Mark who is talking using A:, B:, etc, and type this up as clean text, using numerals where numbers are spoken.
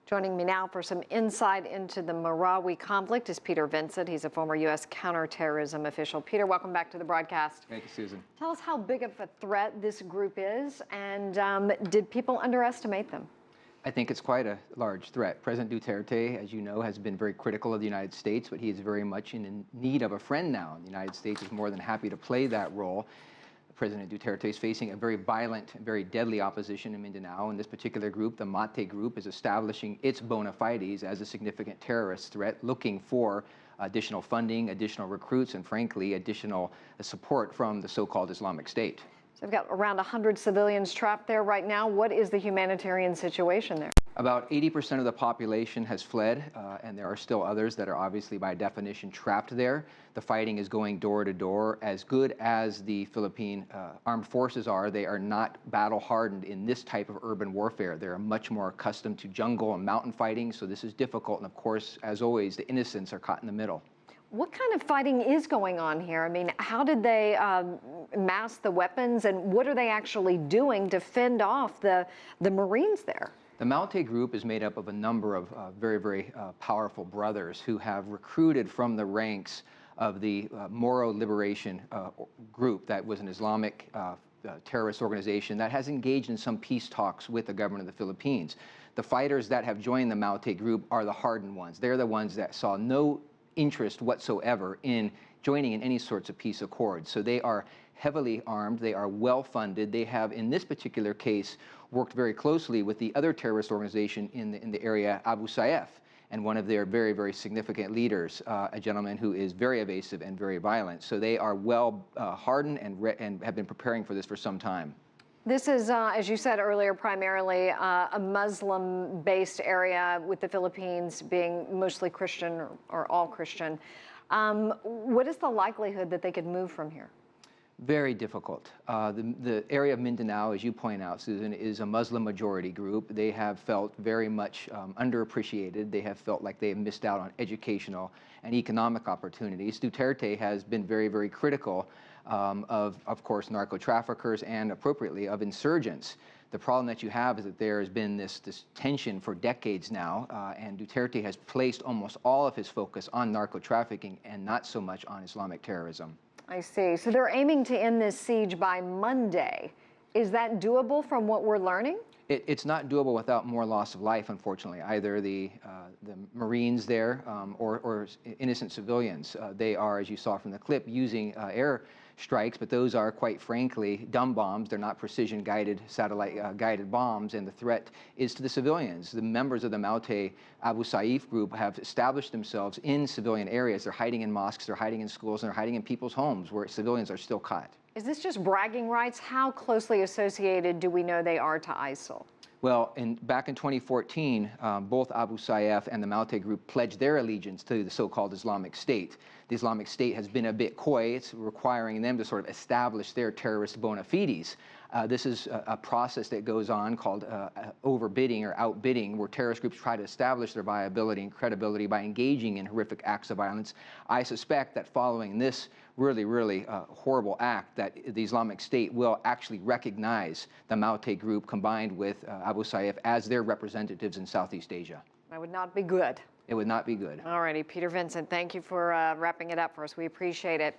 A: Joining me now for some insight into the Marawi conflict is Peter Vincent. He's a former U.S. counterterrorism official. Peter, welcome back to the broadcast.
B: Thank you, Susan.
A: Tell us how big of a threat this group is, and did people underestimate them?
B: I think it's quite a large threat. President Duterte, as you know, has been very critical of the United States, but he is very much in need of a friend now. And the United States is more than happy to play that role. President Duterte is facing a very violent, very deadly opposition in Mindanao, and this particular group, the Mate group, is establishing its bona fides as a significant terrorist threat, looking for additional funding, additional recruits, and frankly, additional support from the so-called Islamic State.
A: So they've got around 100 civilians trapped there right now. What is the humanitarian situation there?
B: About 80% of the population has fled, and there are still others that are obviously by definition trapped there. The fighting is going door to door. As good as the Philippine armed forces are, they are not battle hardened in this type of urban warfare. They're much more accustomed to jungle and mountain fighting, so this is difficult. And of course, as always, the innocents are caught in the middle.
A: What kind of fighting is going on here? I mean, how did they mass the weapons, and what are they actually doing to fend off the Marines there?
B: The Mate group is made up of a number of very powerful brothers who have recruited from the ranks of the Moro Liberation Group, that was an Islamic terrorist organization that has engaged in some peace talks with the government of the Philippines. The fighters that have joined the Mate group are the hardened ones. They're the ones that saw no interest whatsoever in joining in any sorts of peace accords. So they are heavily armed, they are well funded. They have, in this particular case, worked very closely with the other terrorist organization in the area, Abu Sayyaf, and one of their very significant leaders, a gentleman who is very evasive and very violent. So they are well hardened and have been preparing for this for some time.
A: This is, as you said earlier, primarily a Muslim-based area, with the Philippines being mostly Christian or all Christian. What is the likelihood that they could move from here?
B: Very difficult. The area of Mindanao, as you point out, Susan, is a Muslim majority group. They have felt very much underappreciated. They have felt like they have missed out on educational and economic opportunities. Duterte has been very critical of course, narco-traffickers and appropriately of insurgents. The problem that you have is that there has been this tension for decades now, and Duterte has placed almost all of his focus on narco-trafficking and not so much on Islamic terrorism.
A: I see. So they're aiming to end this siege by Monday. Is that doable from what we're learning?
B: It's not doable without more loss of life, unfortunately, either the Marines there or innocent civilians. They are, as you saw from the clip, using air strikes, but those are, quite frankly, dumb bombs. They're not precision-guided, satellite-guided bombs, and the threat is to the civilians. The members of the Mate Abu Sayyaf group have established themselves in civilian areas. They're hiding in mosques, they're hiding in schools, and they're hiding in people's homes where civilians are still caught.
A: Is this just bragging rights? How closely associated do we know they are to ISIL?
B: Well, back in 2014, both Abu Sayyaf and the Mate group pledged their allegiance to the so-called Islamic State. The Islamic State has been a bit coy. It's requiring them to sort of establish their terrorist bona fides. This is a process that goes on called overbidding or outbidding, where terrorist groups try to establish their viability and credibility by engaging in horrific acts of violence. I suspect that following this really horrible act, that the Islamic State will actually recognize the Mate group combined with Abu Sayyaf as their representatives in Southeast Asia.
A: That would not be good.
B: It would not be good.
A: All righty, Peter Vincent, thank you for wrapping it up for us. We appreciate it.